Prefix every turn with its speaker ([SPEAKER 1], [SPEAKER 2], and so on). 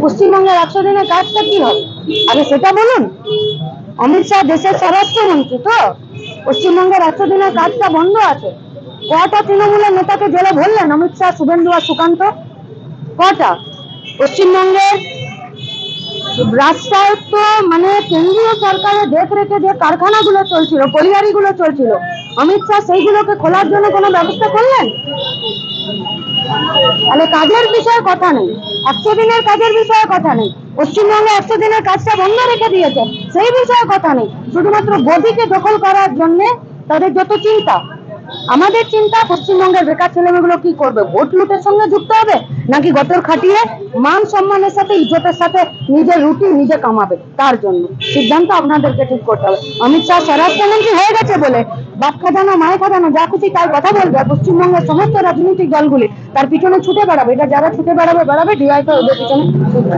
[SPEAKER 1] পশ্চিমবঙ্গের 100 দিনের কাজটা কি হবে আগে সেটা বলুন। অমিত শাহ দেশের স্বরাষ্ট্রমন্ত্রী, তো পশ্চিমবঙ্গের 100 দিনের কাজটা বন্ধ আছে। কটা তৃণমূলের নেতাকে জেলে ভরলেন অমিত শাহ, শুভেন্দু আর সুকান্ত? কটা? পশ্চিমবঙ্গের রাষ্ট্রায়ত্ত মানে কেন্দ্রীয় সরকারের দেখরেখে যে কারখানাগুলো চলছিল, পরিবারগুলো চলছিল, অমিত শাহ সেইগুলোকে খোলার জন্য কোনো ব্যবস্থা করলেন? তাহলে কাজের বিষয়ে কথা নেই, 100 দিনের কাজের বিষয়ে কথা নেই, পশ্চিমবঙ্গে 100 দিনের কাজটা বন্ধ রেখে দিয়েছে সেই বিষয়ে কথা নেই, শুধুমাত্র গদিকে দখল করার জন্য তাদের যত চিন্তা। আমাদের চিন্তা পশ্চিমবঙ্গের বেকার ছেলেমেয়েগুলো কি করবে, ভোট লুটের সঙ্গে যুক্ত হবে নাকি গতর খাটিয়ে মান সম্মানের সাথে ইজ্জতের সাথে নিজের রুটি নিজে কামাবে, তার জন্য সিদ্ধান্ত আপনাদেরকে ঠিক করতে হবে। অমিত শাহ স্বরাষ্ট্রমন্ত্রী হয়ে গেছে বলে বাপ খাজানো মায়ের খাজানো যা খুশি তাই কথা বলবে, পশ্চিমবঙ্গের সমস্ত রাজনৈতিক দলগুলি তার পিছনে ছুটে বেড়াবে। এটা যারা ছুটে বেড়াবে ডিআই তো ওদের পিছনে ছুটবে।